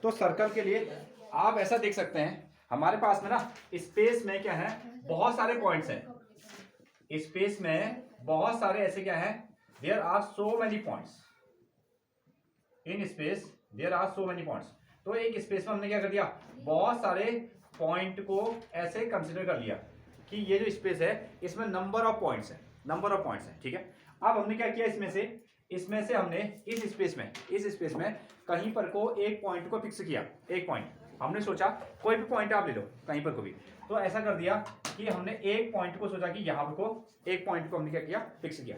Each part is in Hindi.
तो सर्कल के लिए आप ऐसा देख सकते हैं, हमारे पास में ना स्पेस में क्या है, बहुत सारे पॉइंट्स हैं। स्पेस में बहुत सारे ऐसे क्या है, there are so many points in space, there are so many points. तो एक स्पेस में हमने क्या कर दिया, बहुत सारे पॉइंट को ऐसे कंसिडर कर लिया कि ये जो स्पेस है इसमें नंबर ऑफ पॉइंट्स है, नंबर ऑफ पॉइंट्स है, ठीक है। अब हमने क्या किया, इसमें से हमने इस स्पेस में कहीं पर को एक पॉइंट को फिक्स किया। एक पॉइंट हमने सोचा कोई भी पॉइंट आप ले लो कहीं पर को भी, तो ऐसा कर दिया कि हमने एक पॉइंट को सोचा कि यहाँ पर को एक पॉइंट को हमने क्या किया, फिक्स किया।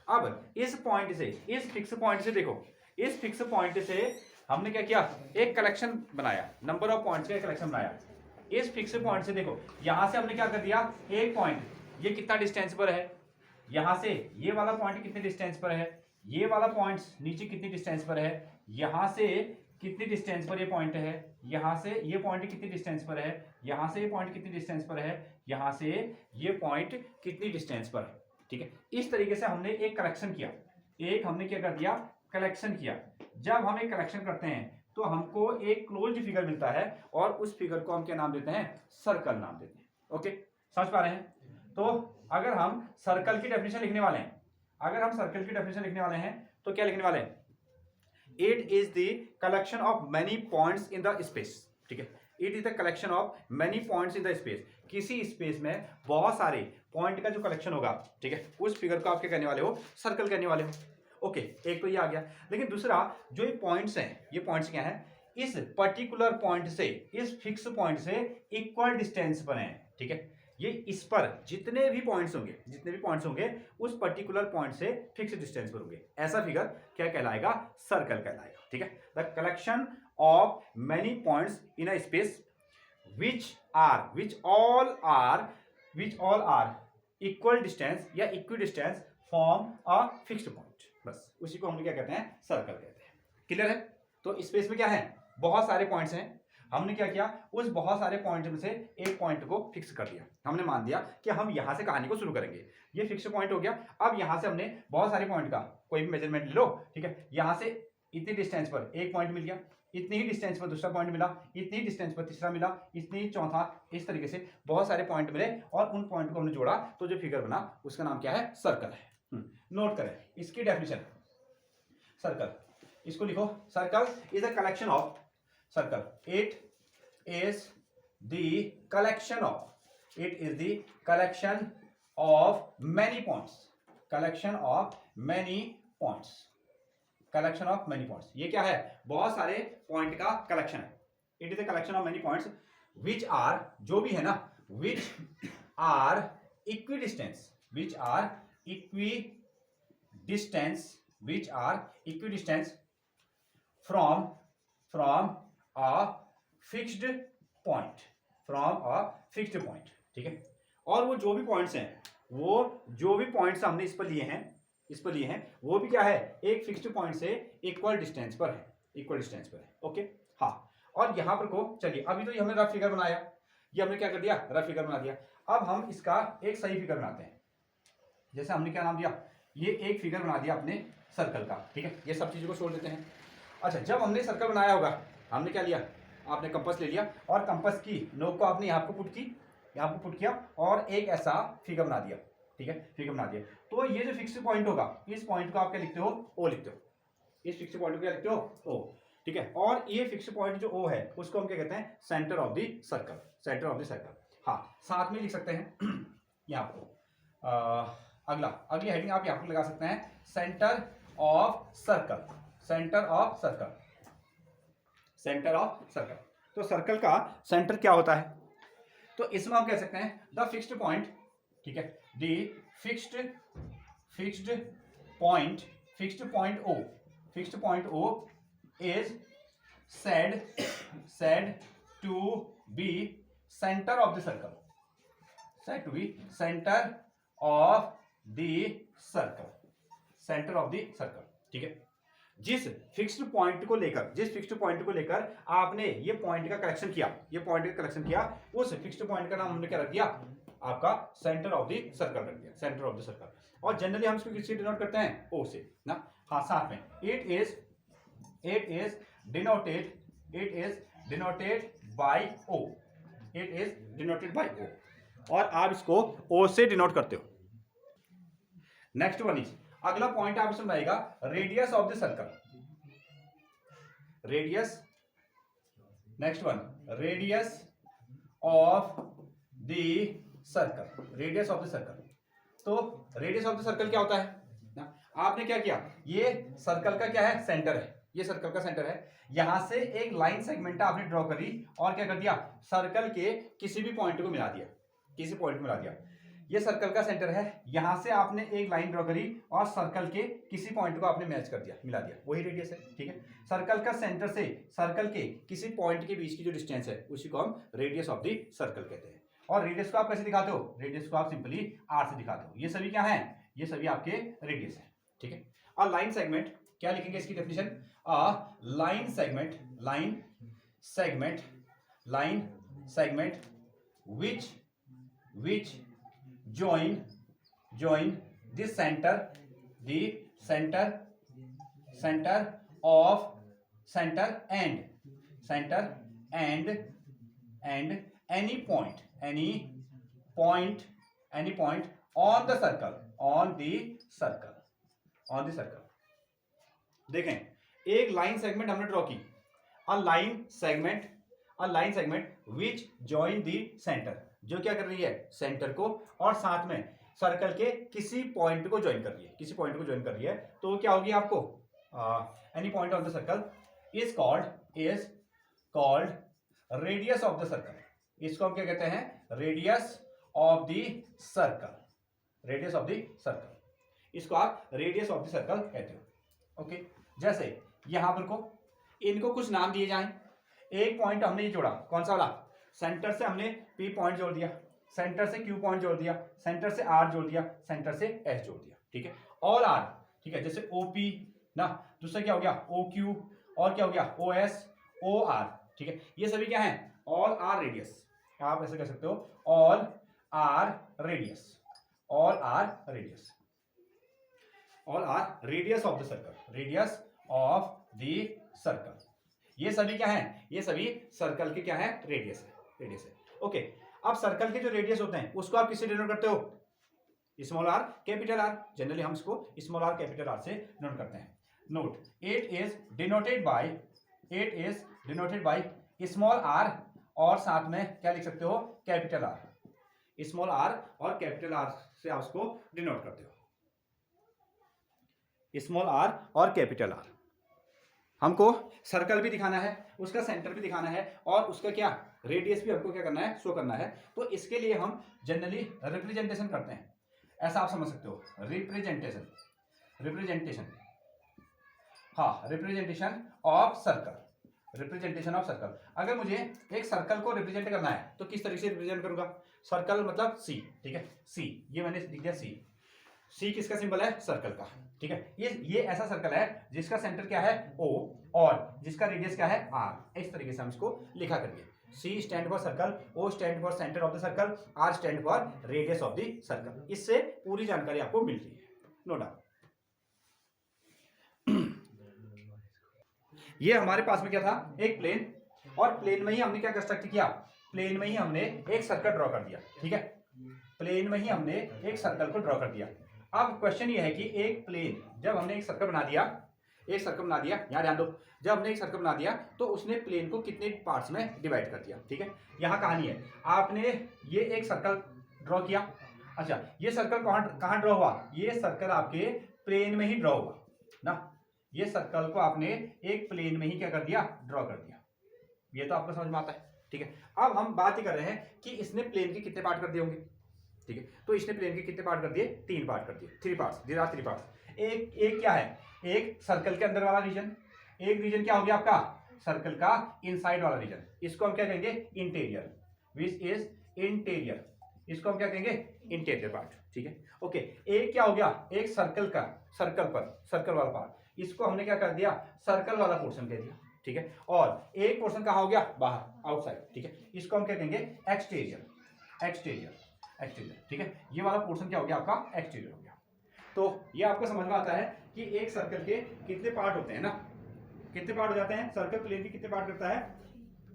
अब इस पॉइंट से, इस फिक्स पॉइंट से देखो, इस फिक्स पॉइंट से हमने क्या किया, एक कलेक्शन बनाया, नंबर ऑफ पॉइंट्स का एक कलेक्शन बनाया। इस फिक्स पॉइंट से देखो, यहां से हमने क्या कर दिया, एक पॉइंट ये कितना डिस्टेंस पर है, यहां से ये वाला पॉइंट कितने डिस्टेंस पर है, ये वाला पॉइंट नीचे कितनी डिस्टेंस पर है, यहां से कितनी डिस्टेंस पर ये पॉइंट है, यहां से ये पॉइंट कितनी डिस्टेंस पर है, यहां से ये पॉइंट कितनी डिस्टेंस पर है, यहां से ये पॉइंट कितनी डिस्टेंस पर है, ठीक है। इस तरीके से हमने एक कलेक्शन किया, एक हमने क्या कर दिया, कलेक्शन किया। जब हम एक कलेक्शन करते हैं तो हमको एक क्लोज्ड फिगर मिलता है और उस फिगर को हम क्या नाम देते हैं, सर्कल नाम देते हैं। ओके, समझ पा रहे हैं। तो अगर हम सर्कल की डेफिनेशन लिखने वाले हैं, अगर हम सर्कल की डेफिनेशन लिखने वाले हैं तो क्या लिखने वाले हैं, it is the collection of many points in the space, ठीक है। It is the collection of many points in the space, किसी स्पेस में बहुत सारे पॉइंट का जो कलेक्शन होगा, ठीक है, उस फिगर को आप क्या करने वाले हो, सर्कल करने वाले हो। ओके, एक तो ये आ गया। लेकिन दूसरा जो ये पॉइंट्स हैं, ये पॉइंट्स क्या हैं, इस पर्टिकुलर पॉइंट से, इस फिक्स पॉइंट से इक्वल डिस्टेंस पर हैं, ठीक है। ये इस पर जितने भी पॉइंट्स होंगे उस पर्टिकुलर पॉइंट से फिक्स डिस्टेंस पर होंगे, ऐसा फिगर क्या कहलाएगा, सर्कल कहलाएगा, ठीक है। The collection of many points in a space which all are equal distance या equidistance from a fixed point, बस उसी को हम क्या कहते हैं, सर्कल कहते हैं। क्लियर है। तो स्पेस में क्या है, बहुत सारे पॉइंट्स हैं, हमने क्या किया, उस बहुत सारे पॉइंट में से एक पॉइंट को फिक्स कर दिया। हमने मान दिया कि हम यहां से कहानी को शुरू करेंगे, ये फिक्स पॉइंट हो गया। अब यहां से हमने बहुत सारे पॉइंट का कोई भी मेजरमेंट लो, ठीक है। यहां से इतनी डिस्टेंस पर एक पॉइंट मिल गया, इतनी ही डिस्टेंस पर दूसरा पॉइंट मिला, इतनी डिस्टेंस पर तीसरा मिला, इतनी ही चौथा, इस तरीके से बहुत सारे पॉइंट मिले और उन पॉइंट को हमने जोड़ा तो जो फिगर बना उसका नाम क्या है, सर्कल है। नोट करें इसकी डेफिनेशन, सर्कल, इसको लिखो, circle is a collection of, circle it is the collection of, it is the collection of many points, collection of many points, collection of many points. ये क्या है, बहुत सारे पॉइंट का कलेक्शन है। It is a collection of many points which are, जो भी है ना, which are equidistant, which are equidistant, which are equidistant from a fixed point, from a fixed point, ठीक है। और वो जो भी पॉइंट्स हैं, वो जो भी पॉइंट्स हमने इस पर लिए हैं, वो भी क्या है, एक फिक्स्ड पॉइंट से इक्वल डिस्टेंस पर है, इक्वल डिस्टेंस पर है। ओके, हाँ। और यहां पर को चलिए, अभी तो ये हमने रफ फिगर बनाया, ये हमने क्या कर दिया, रफ फिगर बना दिया। अब हम इसका एक सही फिगर बनाते हैं। जैसे हमने क्या नाम दिया, ये एक फिगर बना दिया अपने सर्कल का, ठीक है। ये सब चीजों को छोड़ देते हैं। अच्छा, जब हमने सर्कल बनाया होगा, हमने क्या लिया, आपने कंपास ले लिया और कंपास की नोक को आपने यहाँ को पुट की, यहाँ को पुट किया और एक ऐसा फिगर बना दिया, ठीक है, फिगर बना दिया। तो ये जो फिक्स पॉइंट होगा, इस पॉइंट को आप क्या लिखते हो, ओ लिखते हो, इस फिक्स पॉइंट को क्या लिखते हो, ओ, ठीक है। और ये फिक्स पॉइंट जो ओ है उसको हम क्या कहते हैं, centre of the circle, centre of the circle. हाँ, साथ में लिख सकते हैं यहाँ पर अगली हेडिंग आप यहां पर लगा सकते हैं, centre of circle, centre of circle, centre of circle. तो सर्कल का सेंटर क्या होता है, तो इसमें हम कह सकते हैं द फिक्स्ड पॉइंट, ठीक है, the fixed point O, fixed point O is said to be center of the circle, said to be center of the circle, center of the circle, ठीक है। जिस फिक्स्ड पॉइंट को लेकर आपने ये पॉइंट का कलेक्शन किया, उस फिक्स्ड पॉइंट का नाम हमने क्या रख दिया, आपका सेंटर ऑफ द सर्कल रख दिया, सेंटर ऑफ द सर्कल। और जनरली हम इसको किससे डिनोट करते हैं, ओ से ना। हाँ, साथ में it is denoted it is denoted by O, it is denoted by O, और आप इसको ओ से डिनोट करते हो। नेक्स्ट वन इज, अगला पॉइंट आप इसमें आएगा radius of the circle, radius, next one radius of the circle, radius of the circle. तो रेडियस ऑफ द सर्कल क्या होता है ना, आपने क्या किया, ये सर्कल का क्या है, सेंटर है, ये सर्कल का सेंटर है, यहां से एक लाइन सेगमेंट आपने ड्रॉ करी और क्या कर दिया, सर्कल के किसी भी पॉइंट को मिला दिया, किसी पॉइंट को मिला दिया। ये सर्कल का सेंटर है, यहां से आपने एक लाइन ड्रॉ करी और सर्कल के किसी पॉइंट को आपने मैच कर दिया, मिला दिया, वही रेडियस है। ठीक है, सर्कल का सेंटर से सर्कल के किसी पॉइंट के बीच की जो डिस्टेंस है उसी को हम रेडियस ऑफ द सर्कल कहते हैं। और रेडियस को आप कैसे दिखाते हो, रेडियस को आप सिंपली आर से दिखाते हो। ये सभी क्या है, ये सभी आपके रेडियस है। ठीक है, और लाइन सेगमेंट क्या लिखेंगे इसकी definition, line segment, line segment, line segment which join the center of center and any point on the circle। देखें, एक लाइन सेगमेंट हमने ड्रॉ की, a line segment which join the centre, जो क्या कर रही है, सेंटर को और साथ में सर्कल के किसी पॉइंट को ज्वाइन कर रही है, किसी पॉइंट को ज्वाइन कर रही है, तो क्या होगी आपको, any point of the circle is called radius of the circle. इसको हम क्या कहते हैं, radius of the circle, radius of the circle, इसको आप रेडियस ऑफ द सर्कल कहते हो। ओके, जैसे यहां पर को इनको कुछ नाम दिए जाएं, एक पॉइंट हमने ये जोड़ा, कौन सा वाला, सेंटर से हमने P पॉइंट जोड़ दिया, सेंटर से Q पॉइंट जोड़ दिया, सेंटर से R जोड़ दिया, सेंटर से S जोड़ दिया। ठीक है, ऑल R, ठीक है, जैसे OP ना, दूसरा क्या हो गया OQ, और क्या हो गया OS, OR। ठीक है, ये सभी क्या है, ऑल आर रेडियस, आप ऐसे कह सकते हो, all are radius, all are radius, all are radius of the circle, radius of the circle. ये सभी क्या है, ये सभी सर्कल के क्या है, रेडियस है, रेडियस है। ओके, अब सर्कल के जो रेडियस होते हैं उसको आप किससे डिनोट करते हो, small R capital R, generally हम इसको स्मॉल आर कैपिटल आर से डिनोट करते हैं। Note, it is denoted by small R और साथ में क्या लिख सकते हो, कैपिटल आर, स्मॉल आर और कैपिटल आर से आप उसको डिनोट करते हो, स्मॉल आर और कैपिटल आर। हमको सर्कल भी दिखाना है, उसका सेंटर भी दिखाना है और उसका क्या रेडियस भी हमको क्या करना है, शो करना है। तो इसके लिए हम जनरली रिप्रेजेंटेशन करते हैं, ऐसा आप समझ सकते हो, रिप्रेजेंटेशन, हाँ, रिप्रेजेंटेशन ऑफ सर्कल। अगर मुझे एक सर्कल को रिप्रेजेंट करना है तो किस तरीके से रिप्रेजेंट करूंगा, सर्कल मतलब सी, ठीक है, सी, ये मैंने लिख दिया सी किसका सिंबल है, सर्कल का। ठीक है, ये ऐसा सर्कल है जिसका सेंटर क्या है O और जिसका रेडियस क्या है R। इस तरीके से हम इसको लिखा करिए, C stand for circle, O stand for centre of the circle, R stand for radius of the circle. इससे पूरी जानकारी आपको मिलती है, नो डाउट। ये हमारे पास में क्या था, एक प्लेन, और प्लेन में ही हमने क्या कंस्ट्रक्ट किया, प्लेन में ही हमने एक सर्कल ड्रॉ कर दिया। ठीक है, प्लेन में ही हमने एक सर्कल को ड्रॉ कर दिया। अब क्वेश्चन ये है कि एक प्लेन, जब हमने एक सर्कल बना दिया, यहाँ ध्यान दो, जब हमने एक सर्कल बना दिया तो उसने प्लेन को कितने पार्ट्स में डिवाइड कर दिया। ठीक है, यहाँ कहानी है, आपने ये एक सर्कल ड्रॉ किया, अच्छा ये सर्कल कहाँ ड्रॉ हुआ, ये सर्कल आपके प्लेन में ही ड्रॉ हुआ ना, ये सर्कल को आपने एक प्लेन में ही क्या कर दिया, ड्रॉ कर दिया। ये तो आपको समझ में आता है। ठीक है, अब हम बात ही कर रहे हैं कि इसने प्लेन के कितने पार्ट कर दिए होंगे। ठीक है, तो इसने प्लेन के कितने पार्ट कर दिए, 3 पार्ट कर दिए, 3 पार्ट्स, देयर आर 3 पार्ट्स। एक क्या है, एक सर्कल के अंदर वाला रीजन, एक रीजन क्या हो गया आपका, सर्कल का इनसाइड वाला रीजन, इसको हम क्या कहेंगे, इंटीरियर, विच इज इंटीरियर, इसको हम क्या कहेंगे, इंटीरियर पार्ट। ठीक है, ओके, एक क्या हो गया, एक सर्कल का, सर्कल वाला पार्ट, इसको हमने क्या कर दिया, सर्कल वाला पोर्शन कह दिया। ठीक है, और एक पोर्शन कहाँ हो गया, बाहर, आउटसाइड। ठीक है, इसको हम क्या कहेंगे, एक्सटीरियर। ठीक है, ये वाला पोर्शन क्या हो गया आपका, एक्सटीरियर हो गया। तो ये आपको समझ में आता है कि एक सर्कल के कितने पार्ट होते हैं ना, कितने पार्ट हो जाते हैं? सर्कल प्लेन के कितने पार्ट करता है?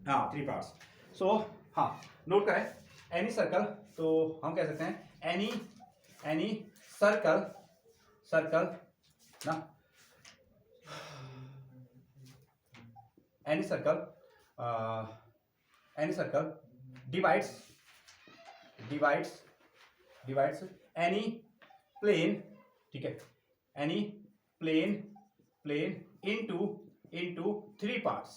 हाँ 3 पार्ट्स। सो हाँ नोट करें एनी सर्कल, तो हम कह सकते हैं एनी सर्कल ना, any circle divides any plane, ठीक है, एनी प्लेन इनटू 3 पार्ट्स।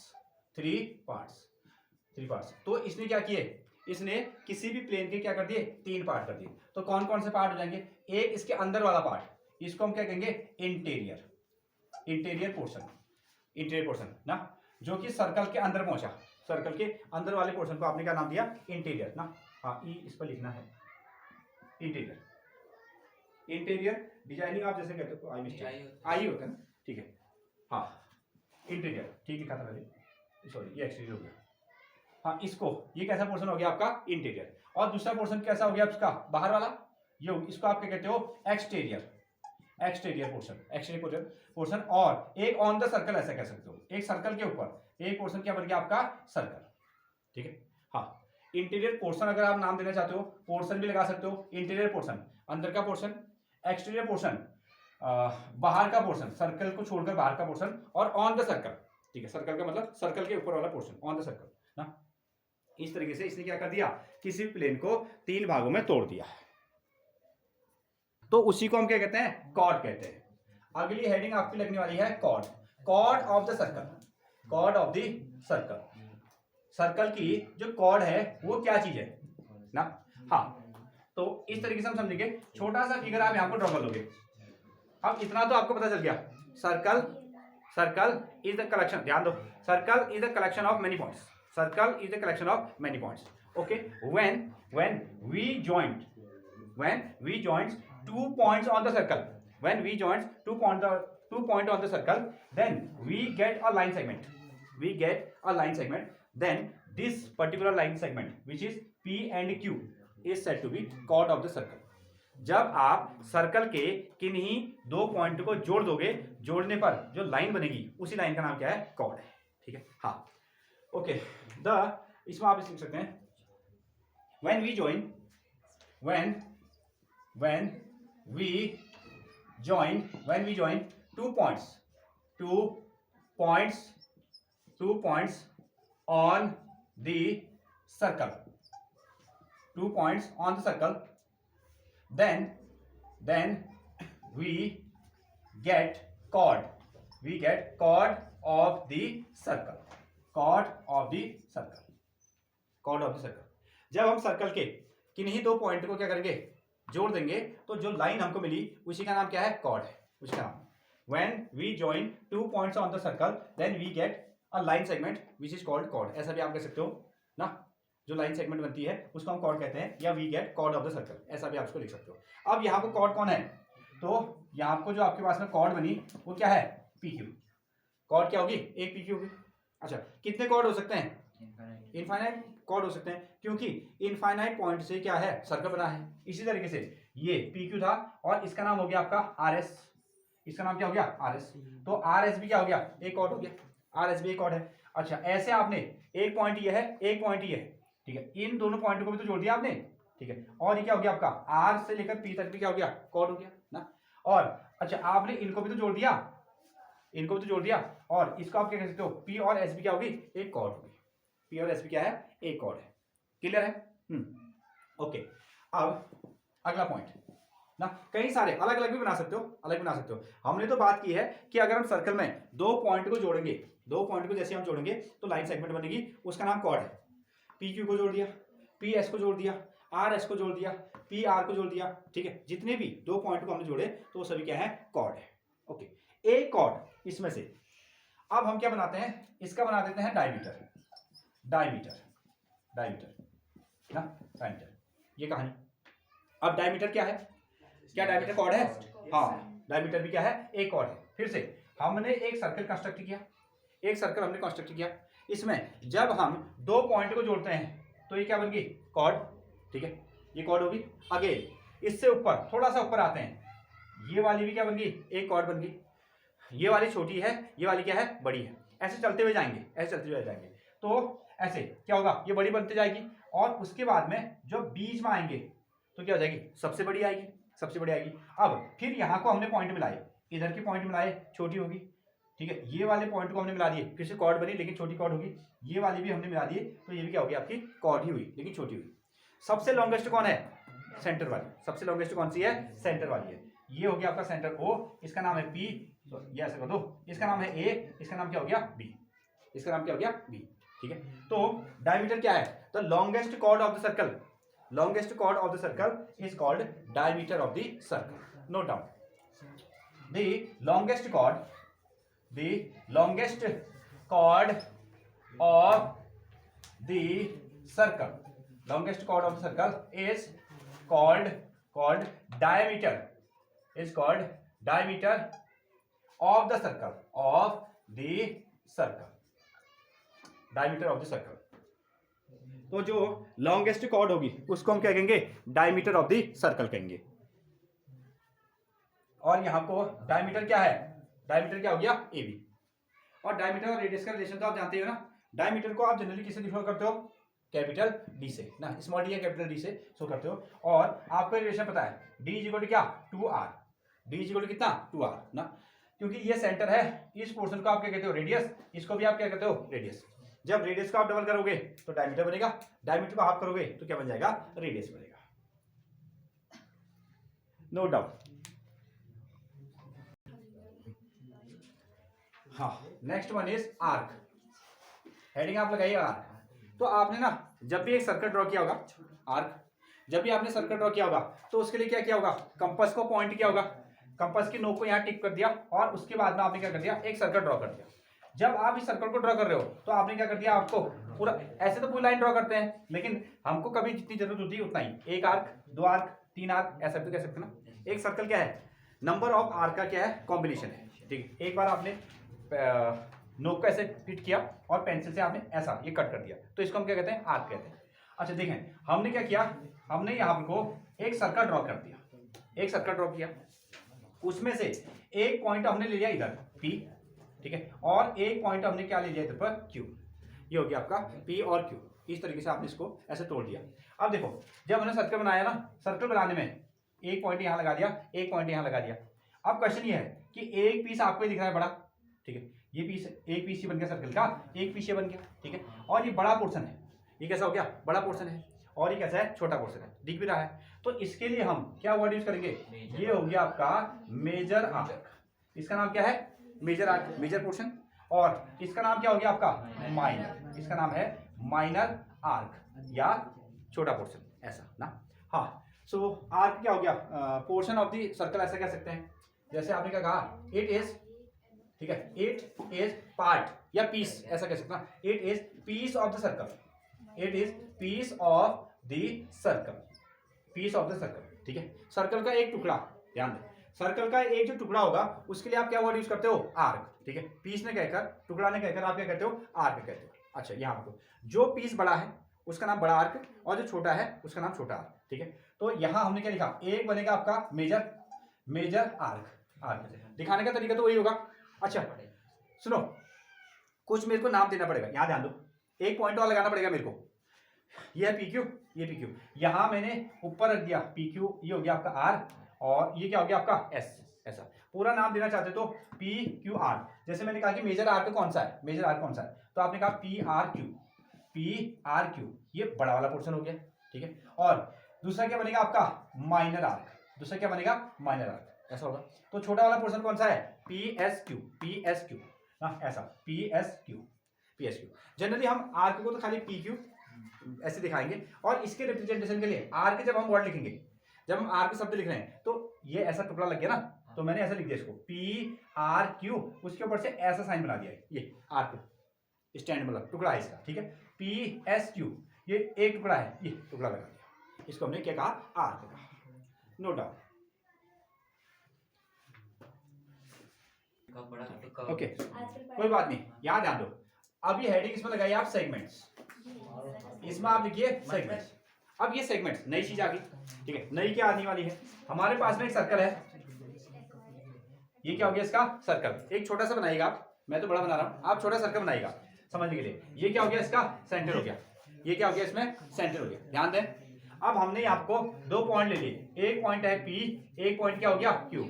तो इसने क्या किए? इसने किसी भी प्लेन के क्या कर दिए? 3 पार्ट कर दिए। तो कौन कौन से पार्ट हो जाएंगे? एक इसके अंदर वाला पार्ट, इसको हम क्या कहेंगे? इंटीरियर पोर्शन ना, जो कि सर्कल के अंदर पहुंचा। सर्कल के अंदर वाले पोर्शन को आपने क्या नाम दिया? इंटीरियर ना। हाँ ई इस पर लिखना है इंटीरियर डिजाइनिंग आप जैसे कहते हो, आई होता है ना, ठीक है। हाँ इंटीरियर ठीक लिखा था पहले, सॉरी ये एक्सटीरियर हो गया। हाँ इसको, ये कैसा पोर्शन हो गया आपका? इंटीरियर। और दूसरा पोर्शन कैसा हो गया आपका? बाहर वाला, ये इसको आप क्या कहते हो? Exterior portion. और एक ऑन द सर्कल ऐसा कह सकते हो, एक सर्कल के ऊपर एक पोर्शन क्या बन गया आपका? सर्कल, ठीक है। हाँ इंटीरियर पोर्शन अगर आप नाम देना चाहते हो, पोर्शन भी लगा सकते हो। इंटीरियर पोर्शन अंदर का पोर्शन, एक्सटीरियर पोर्शन बाहर का पोर्शन, सर्कल को छोड़कर बाहर का पोर्शन, और ऑन द सर्कल, ठीक है। सर्कल का मतलब सर्कल के ऊपर वाला पोर्शन, ऑन द सर्कल ना। इस तरीके से इसने क्या कर दिया? किसी प्लेन को 3 भागों में तोड़ दिया, तो उसी को हम क्या कहते हैं? कॉर्ड कहते हैं। अगली हेडिंग आपकी लगने वाली है chord of the circle. Circle की जो कॉर्ड है वो क्या चीज है ना। हाँ तो इस तरीके से हम समझेंगे। छोटा सा फिगर आप यहां पर ड्रॉ कर लोगे। अब इतना तो आपको पता चल गया, सर्कल इज द कलेक्शन, ध्यान दो, circle is the collection of many points. Okay, when we join 2 points on the circle, then we get a line segment. Then this particular line segment, which is P and Q, is said to be chord of the circle. जब आप सर्कल के किन्हीं 2 पॉइंट को जोड़ दोगे, जोड़ने पर जो लाइन बनेगी उसी लाइन का नाम क्या है? कॉर्ड है, ठीक है। हाँ ओके, इसमें आप लिख सकते हैं when we join 2 points on the circle, then we get chord of the circle. जब हम सर्कल के किन्हीं 2 पॉइंट को क्या करेंगे? जोड़ देंगे, तो जो लाइन हमको मिली उसी का नाम क्या है? कॉर्ड है, उसका नाम। When we join 2 points on the circle, then we get a line segment which is called chord. ऐसा भी आप कह सकते हो ना, जो लाइन सेगमेंट बनती है उसको हम कॉर्ड कहते हैं, या we get chord of the circle, ऐसा भी आप उसको लिख सकते हो। अब यहाँ पर कॉर्ड कौन है? तो यहाँ आपको जो आपके पास में कॉर्ड बनी वो क्या है? PQ। कॉर्ड क्या होगी? एक PQ होगी। अच्छा, कितने कॉर्ड हो सकते हैं? इनफाइनाइट कॉर्ड हो सकते हैं, क्योंकि इनफाइनाइट पॉइंट से क्या है? सर्कल बना है। इसी तरीके से ये PQ था और इसका नाम हो गया आपका RS। इसका नाम क्या हो गया? RS। तो RS भी क्या हो गया? एक कॉर्ड हो गया। RS भी एक कॉर्ड है। अच्छा, ऐसे आपने एक पॉइंट ये है, एक पॉइंट ये है, ठीक है। इन दोनों पॉइंट को भी तो जोड़ दिया आपने, ठीक है। और ये क्या हो गया आपका? R से लेकर P तक भी क्या हो गया? कॉर्ड हो गया ना। और अच्छा, आपने इनको भी तो जोड़ दिया, और इसको आप क्या कह सकते हो? P और S भी क्या होगी? एक कॉर्ड होगी। P और S भी क्या है? एक कॉर्ड है। क्लियर है? ओके, अब अगला पॉइंट ना, कई सारे अलग अलग भी बना सकते हो, हमने तो बात की है कि अगर हम सर्कल में 2 पॉइंट को जोड़ेंगे, 2 पॉइंट को जैसे हम जोड़ेंगे तो लाइन सेगमेंट बनेगी, उसका नाम कॉर्ड है। PQ को जोड़ दिया, PS को जोड़ दिया, RS को जोड़ दिया, PR को जोड़ दिया, ठीक है। जितने भी 2 पॉइंट को हमने जोड़े तो वो सभी क्या है? कॉर्ड है। ओके, एक कॉर्ड इसमें से अब हम क्या बनाते हैं? इसका बना देते हैं डायमीटर ना, डायमीटर। ये कहानी। अब डायमीटर क्या है? क्या डायमीटर कॉर्ड है? हाँ, डायमीटर भी क्या है? एक कॉर्ड है। फिर से हमने एक सर्कल कंस्ट्रक्ट किया, इसमें जब हम 2 पॉइंट को जोड़ते हैं तो ये क्या बन गई? कॉर्ड, ठीक है। ये कॉर्ड होगी। अगेन इससे ऊपर, थोड़ा सा ऊपर आते हैं, ये वाली भी क्या बन गई? एक कॉर्ड बन गई। ये वाली छोटी है, ये वाली क्या है? बड़ी है। ऐसे चलते हुए जाएंगे, ऐसे चलते हुए जाएंगे। तो ऐसे क्या होगा, ये बड़ी बनती जाएगी और उसके बाद में जो बीच में आएंगे तो क्या हो जाएगी, सबसे बड़ी आएगी, सबसे बड़ी आएगी। अब फिर यहाँ को हमने पॉइंट मिलाए, इधर के पॉइंट मिलाए, छोटी होगी, ठीक है। ये वाले पॉइंट को हमने मिला दिए, फिर से कॉर्ड बनी लेकिन छोटी कॉर्ड होगी। ये वाली भी हमने मिला दिए तो ये भी क्या होगी, आपकी कॉर्ड ही हुई लेकिन छोटी हुई। सबसे लॉन्गेस्ट कौन है, सेंटर वाली। सबसे लॉन्गेस्ट कौन सी है, सेंटर वाली है। ये हो गया आपका सेंटर O, इसका नाम है P, ये ऐसे कर दो, इसका नाम है A, इसका नाम क्या हो गया B, इसका नाम क्या हो गया B, ठीक है। तो डायमीटर क्या है, the longest chord of the circle, longest chord of the circle is called diameter of the circle. Note down. The longest chord of the circle, longest chord of the circle is called diameter, is called diameter of the circle, diameter of the circle. तो जो लॉन्गेस्ट कॉर्ड होगी उसको हम क्या कहेंगे, डायमीटर ऑफ द सर्कल कहेंगे। और यहां को डायमीटर क्या है, डायमीटर क्या हो गया AB। और डायमीटर और रेडियस का रिलेशन तो आप जानते हो ना। डायमीटर को आप जनरली किससे डिफाइन करते हो, कैपिटल D से ना, स्मॉल डी या कैपिटल D से शो करते हो। और आपको रिलेशन पता है, D इज इक्वल टू क्या, 2R, D is equal to कितना, 2R ना, क्योंकि ये सेंटर है, इस पोर्शन को आप क्या कहते हो, रेडियस, इसको भी आप क्या कहते हो, रेडियस। जब रेडियस को आप डबल करोगे तो डायमीटर बनेगा, डायमीटर को हाफ करोगे तो क्या बन जाएगा, रेडियस बनेगा। No doubt. हाँ, next one is arc. Heading आप लगाइए आर्क। तो आपने ना जब भी एक सर्कल ड्रॉ किया होगा, आर्क, जब भी आपने सर्कल ड्रॉ किया होगा तो उसके लिए क्या किया होगा, कंपास को पॉइंट किया होगा, कंपास की नोक को यहाँ टिप कर दिया और उसके बाद में आपने क्या कर दिया, एक सर्कल ड्रॉ कर दिया। जब आप इस सर्कल को ड्रॉ कर रहे हो तो आपने क्या कर दिया, आपको पूरा ऐसे तो पूरी लाइन ड्रॉ करते हैं लेकिन हमको कभी जितनी जरूरत होती है उतना ही, एक आर्क, दो आर्क, तीन आर्क, ऐसा भी कह सकते हैं ना। एक सर्कल क्या है, नंबर ऑफ आर्क का क्या है, कॉम्बिनेशन है, ठीक है। एक बार आपने नोक को ऐसे फिट किया और पेंसिल से आपने ऐसा ये कट कर दिया तो इसको हम क्या कहते हैं, आर्क कहते हैं। अच्छा देखें, हमने क्या किया, हमने यहाँ को एक सर्कल ड्रॉ कर दिया, एक सर्कल ड्रॉ किया, उसमें से एक पॉइंट हमने ले लिया इधर P, ठीक है, और एक पॉइंट हमने क्या ले लिया इधर पर Q। ये हो गया आपका P और Q। इस तरीके से आपने इसको ऐसे तोड़ दिया। अब देखो, जब हमने सर्कल बनाया ना, सर्कल बनाने में एक पॉइंट यहाँ लगा दिया, एक पॉइंट यहाँ लगा दिया। अब क्वेश्चन ये है कि एक पीस आपको दिख रहा है बड़ा, ठीक है, ये पीस, एक पीस ये बन गया सर्कल का, एक पीस ये बन गया, ठीक है। और ये बड़ा पोर्शन है, ये कैसा हो गया, बड़ा पोर्शन है, और ये कैसा है, छोटा पोर्शन है, दिख भी रहा है। तो इसके लिए हम क्या वर्ड यूज करेंगे, ये हो गया आपका मेजर आर्क। इसका नाम क्या है, मेजर आर्क, मेजर पोर्शन। और इसका नाम क्या हो गया आपका, माइनर, इसका नाम है माइनर आर्क या छोटा पोर्शन, ऐसा ना। हाँ, सो आर्क क्या हो गया, पोर्शन ऑफ द सर्कल ऐसा कह सकते हैं। जैसे आपने क्या कहा, इट इज, ठीक है, इट इज पार्ट या पीस, ऐसा कह सकते हैं। It is piece of the circle, it is piece of the circle, piece of the circle, ठीक है। सर्कल का एक टुकड़ा, ध्यान दें, सर्कल का एक जो टुकड़ा होगा उसके लिए आप क्या वर्ड यूज करते हो, आर्क, ठीक है। पीस ने कहकर, टुकड़ा ने कहकर आप क्या कहते हो, आर्क कहते हो। अच्छा, यहाँ पर जो पीस बड़ा है उसका नाम बड़ा आर्क और जो छोटा है उसका नाम छोटा आर्क, ठीक है। तो यहाँ हमने क्या लिखा, एक बनेगा आपका मेजर, मेजर आर्क, आर्क दिखाने का तरीका तो वही होगा। अच्छा सुनो, कुछ मेरे को नाम देना पड़ेगा, यहाँ ध्यान दो, एक पॉइंट और लगाना पड़ेगा मेरे को। ये है PQ, ये PQ, यहाँ मैंने ऊपर रख दिया PQ, ये हो गया आपका R, और ये क्या हो गया आपका S। ऐसा पूरा नाम देना चाहते तो PQR। जैसे मैंने कहा कि मेजर आर्क कौन सा है, मेजर आर्क कौन सा है, तो आपने कहा PRQ, PRQ, ये बड़ा वाला पोर्शन हो गया, ठीक है। और दूसरा क्या बनेगा आपका, माइनर आर्क, दूसरा क्या बनेगा, माइनर आर्क, ऐसा होगा। तो छोटा वाला पोर्शन कौन सा है, PSQ, PSQ ना, ऐसा PSQ, PSQ। जनरली हम आर्क को तो खाली PQ ऐसे दिखाएंगे, और इसके रिप्रेजेंटेशन के लिए आर्क जब हम वर्ड लिखेंगे, जब हम आर्क शब्द लिख रहे हैं तो ये ऐसा टुकड़ा लग गया ना, तो मैंने ऐसा लिख दिया इसको PRQ, उसके ऊपर से ऐसा साइन बना दिया है, ये आर्क स्टैंड मतलब टुकड़ा है इसका, ठीक है। PSQ, ये एक टुकड़ा है, ये टुकड़ा लगा दिया, इसको हमने क्या कहा, आर्क कहा। नो डाउट, ओके, कोई बात नहीं, याद ध्यान दो। अब ये हेडिंग इसमें लगाइए आप, सेगमेंट्स, इसमें आप लिखिए सेगमेंट्स। अब ये सेगमेंट्स नई चीज आ गई, ठीक है, नई क्या आने वाली है, हमारे पास में एक सर्कल है, ये क्या हो गया इसका सर्कल, एक छोटा सा बनाइएगा आप, मैं तो बड़ा बना रहा हूँ, आप छोटा सर्कल बनाइएगा समझने के लिए। ये क्या हो गया, इसका सेंटर हो गया, ये क्या हो गया, इसमें सेंटर हो गया। ध्यान दें, अब हमने आपको 2 पॉइंट ले लिए, एक पॉइंट है P, एक पॉइंट क्या हो गया Q,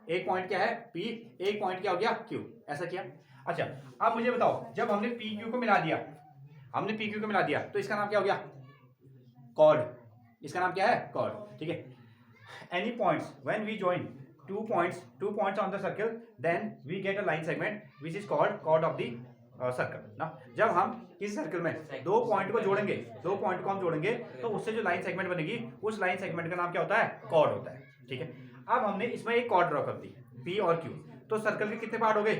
एक पॉइंट क्या है P, एक पॉइंट क्या हो गया Q, ऐसा किया। अच्छा अब मुझे बताओ, जब हमने PQ को मिला दिया, हमने PQ को मिला दिया तो इसका नाम क्या हो गया, कॉर्ड, इसका नाम क्या है, कॉर्ड, ठीक है। Any points when we join two points on the circle, then we get a line segment which is called chord of the circle ना। जब हम किसी सर्कल में 2 पॉइंट को जोड़ेंगे, 2 पॉइंट को हम जोड़ेंगे तो उससे जो लाइन सेगमेंट बनेगी, उस लाइन सेगमेंट का नाम क्या होता है, कॉर्ड होता है, ठीक है। अब हमने इसमें एक कॉर्ड ड्रॉ कर दी, P और Q, तो सर्कल के कितने पार्ट हो गए,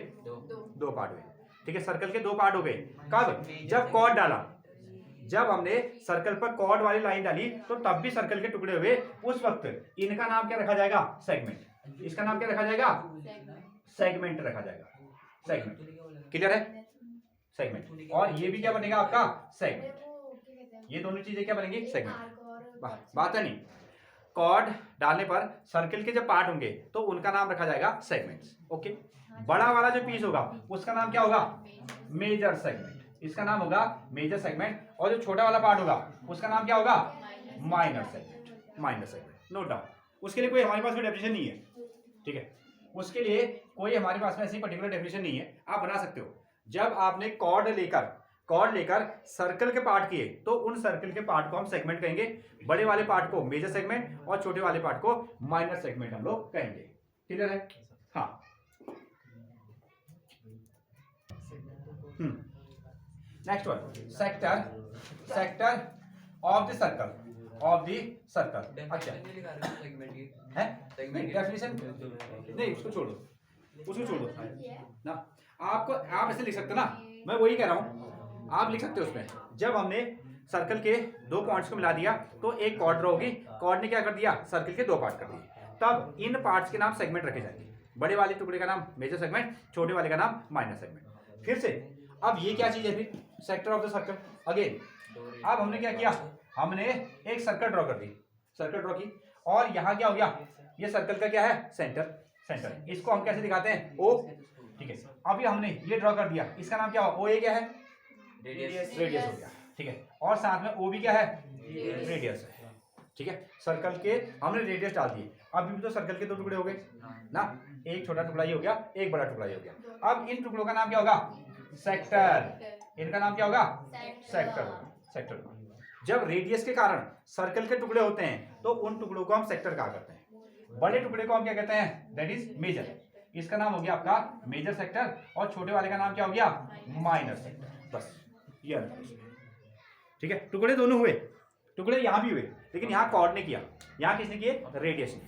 2 पार्ट हुए, ठीक है। सर्कल के 2 पार्ट हो गए कब, जब कॉर्ड डाला, जब हमने सर्कल पर कॉर्ड वाली लाइन डाली तो तब भी सर्कल के टुकड़े हुए, उस वक्त इनका नाम क्या रखा जाएगा, सेगमेंट, इसका नाम क्या रखा जाएगा, सेगमेंट रखा जाएगा, सेगमेंट, क्लियर है, सेगमेंट। और ये भी क्या बनेगा आपका, सेगमेंट, ये दोनों चीजें क्या बनेंगी, सेगमेंट। बात है नहीं, कॉर्ड डालने पर सर्कल के जब पार्ट होंगे तो उनका नाम रखा जाएगा सेगमेंट्स, ओके। बड़ा वाला जो पीस होगा उसका नाम क्या होगा, मेजर सेगमेंट, इसका नाम होगा मेजर सेगमेंट। और जो छोटा वाला पार्ट होगा उसका नाम क्या होगा, minor segment, minor segment, note down. उसके लिए कोई हमारे पास कोई डेफिनेशन नहीं है, ठीक है, उसके लिए कोई हमारे पास में ऐसी पर्टिकुलर डेफिनेशन नहीं है, आप बना सकते हो। जब आपने कॉर्ड लेकर सर्कल के पार्ट किए तो उन सर्कल के पार्ट को हम सेगमेंट कहेंगे, बड़े वाले पार्ट को मेजर सेगमेंट और छोटे वाले पार्ट को माइनर सेगमेंट हम लोग कहेंगे, क्लियर है। हाँ next one, sector of the circle, अच्छा है डेफिनेशन नहीं, उसको छोड़ दो ना। आपको आप ऐसे लिख सकते ना, मैं वही कह रहा हूँ, आप लिख सकते हो उसमें। जब हमने सर्कल के 2 पॉइंट्स को मिला दिया तो एक कॉर्ड ड्रॉ होगी, कॉर्ड ने क्या कर दिया, सर्कल के 2 पार्ट कर दिए, तब इन पार्ट्स के नाम सेगमेंट रखे जाएंगे, बड़े वाले टुकड़े का नाम मेजर सेगमेंट, छोटे वाले का नाम माइनर सेगमेंट। फिर से अब ये क्या चीज है, फिर sector of the circle again. अब हमने क्या किया, हमने एक सर्कल ड्रॉ कर दी, सर्कल ड्रॉ की, और यहाँ क्या हो गया, ये सर्कल का क्या है, सेंटर, इसको हम कैसे दिखाते हैं, O, ठीक है। अभी हमने ये ड्रॉ कर दिया, इसका नाम क्या हो, OA क्या है, रेडियस हो गया, ठीक है। और साथ में O भी क्या है, रेडियस है, ठीक है। सर्कल के हमने रेडियस डाल दिए, अभी भी तो सर्कल के 2 टुकड़े हो गए ना, एक छोटा टुकड़ा ही हो गया, एक बड़ा टुकड़ा ही हो गया। अब इन टुकड़ों का नाम क्या होगा, सेक्टर, इनका नाम क्या होगा, सेक्टर। जब रेडियस के कारण सर्कल के टुकड़े होते हैं तो उन टुकड़ों को हम सेक्टर कहा करते हैं, बड़े टुकड़े को हम क्या कहते हैं, दैट इज मेजर, इसका नाम हो गया आपका मेजर सेक्टर, और छोटे वाले का नाम क्या हो गया, माइनर सेक्टर, बस ये, ठीक है। टुकड़े दोनों हुए, टुकड़े यहाँ भी हुए, लेकिन यहाँ कॉर्ड ने किया, यहाँ किसने किए, रेडियस ने।